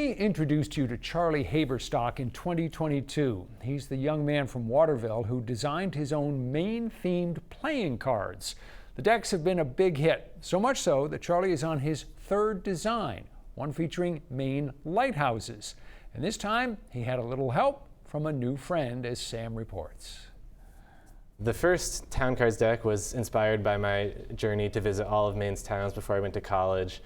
We introduced you to Charlie Haberstock in 2022. He's the young man from Waterville who designed his own Maine-themed playing cards. The decks have been a big hit, so much so that Charlie is on his third design, one featuring Maine lighthouses. And this time, he had a little help from a new friend, as Sam reports. The first town cards deck was inspired by my journey to visit all of Maine's towns before I went to college.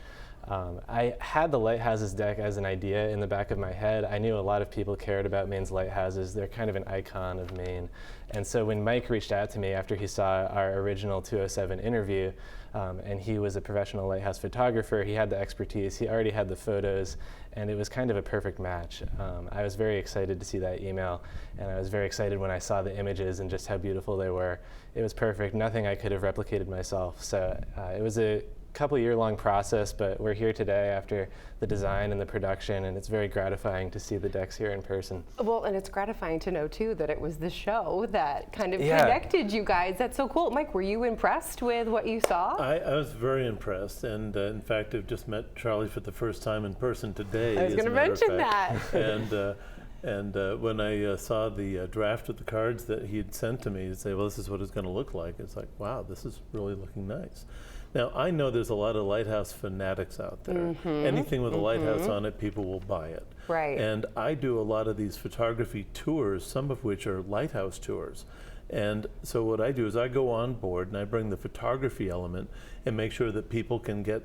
I had the lighthouses deck as an idea in the back of my head. I knew a lot of people cared about Maine's lighthouses. They're kind of an icon of Maine. And so when Mike reached out to me after he saw our original 207 interview, and he was a professional lighthouse photographer, he had the expertise, he already had the photos, and it was kind of a perfect match. I was very excited to see that email, and I was very excited when I saw the images and just how beautiful they were. It was perfect, nothing I could have replicated myself. So it was a couple-year-long process, but we're here today after the design and the production, and it's very gratifying to see the decks here in person. Well, and it's gratifying to know too that it was the show that kind of connected you guys. That's so cool. Mike, were you impressed with what you saw? I was very impressed, and in fact I've just met Charlie for the first time in person today. I was going to mention that. And when I saw the draft of the cards that he had sent to me to say, well, this is what it's going to look like, it's like, wow, this is really looking nice. Now, I know there's a lot of lighthouse fanatics out there. Anything with a lighthouse on it, people will buy it. Right. And I do a lot of these photography tours, some of which are lighthouse tours. And so what I do is I go on board and I bring the photography element and make sure that people can get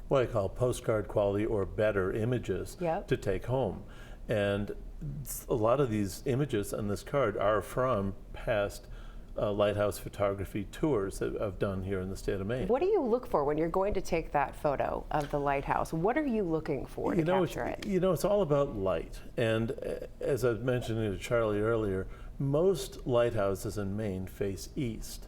what I call postcard quality or better images to take home. And a lot of these images on this card are from past lighthouse photography tours that I've done here in the state of Maine. What do you look for when you're going to take that photo of the lighthouse? What are you looking for to capture it? You know, it's all about light. And as I was mentioning to Charlie earlier, most lighthouses in Maine face east.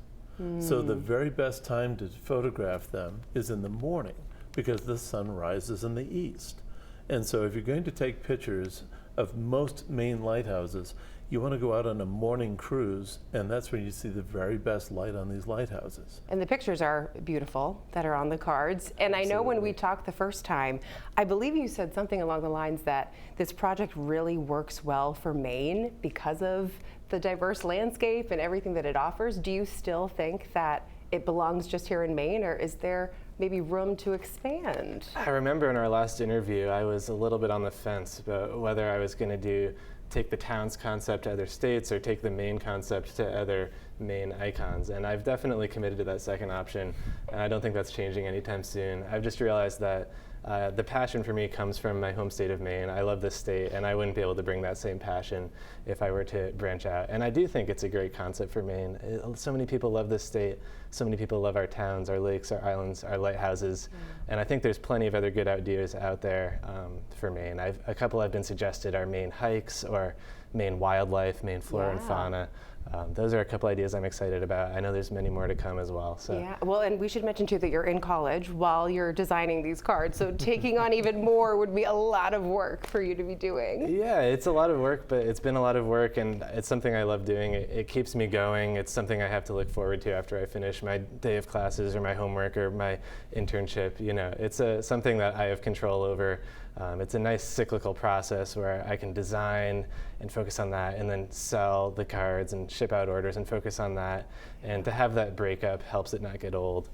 So the very best time to photograph them is in the morning because the sun rises in the east. And so if you're going to take pictures of most Maine lighthouses, you want to go out on a morning cruise, and that's when you see the very best light on these lighthouses. And the pictures are beautiful that are on the cards. And I know when we talked the first time, I believe you said something along the lines that this project really works well for Maine because of the diverse landscape and everything that it offers. Do you still think that it belongs just here in Maine, or is there maybe room to expand? I remember in our last interview, I was a little bit on the fence about whether I was going to take the town's concept to other states or take the Maine concept to other Maine icons. And I've definitely committed to that second option, and I don't think that's changing anytime soon. I've just realized that the passion for me comes from my home state of Maine. I love this state, and I wouldn't be able to bring that same passion if I were to branch out. And I do think it's a great concept for Maine. So many people love this state. So many people love our towns, our lakes, our islands, our lighthouses. And I think there's plenty of other good ideas out there for Maine. A couple have been suggested are Maine hikes or Maine wildlife, Maine flora and fauna. Those are a couple ideas I'm excited about. I know there's many more to come as well. So. Yeah, well, and we should mention too that you're in college while you're designing these cards, so taking on even more would be a lot of work for you to be doing. Yeah, it's a lot of work, but it's been a lot of work, and it's something I love doing. It keeps me going. It's something I have to look forward to after I finish my day of classes or my homework or my internship. You know, it's something that I have control over. It's a nice cyclical process where I can design and focus on that, and then sell the cards and ship out orders and focus on that. And to have that breakup helps it not get old.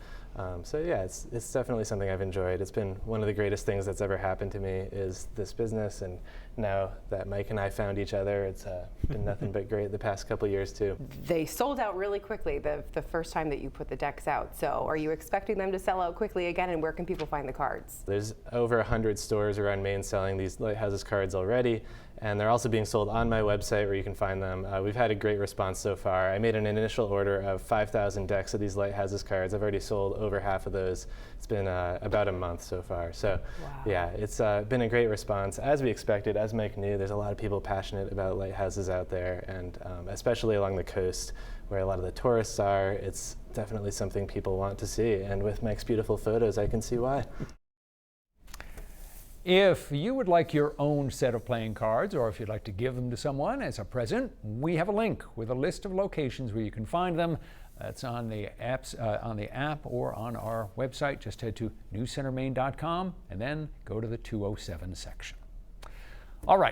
So yeah, it's definitely something I've enjoyed. It's been one of the greatest things that's ever happened to me is this business, and now that Mike and I found each other, it's been nothing but great the past couple years too. They sold out really quickly the first time that you put the decks out. So are you expecting them to sell out quickly again, and where can people find the cards? There's over 100 stores around Maine selling these lighthouses cards already, and they're also being sold on my website where you can find them. We've had a great response so far. I made an initial order of 5,000 decks of these lighthouses cards. I've already sold over half of those. It's been about a month so far. So yeah, it's been a great response. As we expected, as Mike knew, there's a lot of people passionate about lighthouses out there, and especially along the coast where a lot of the tourists are. It's definitely something people want to see, and with Mike's beautiful photos, I can see why. If you would like your own set of playing cards, or if you'd like to give them to someone as a present, we have a link with a list of locations where you can find them. That's on the app or on our website. Just head to newscentermaine.com and then go to the 207 section. All right.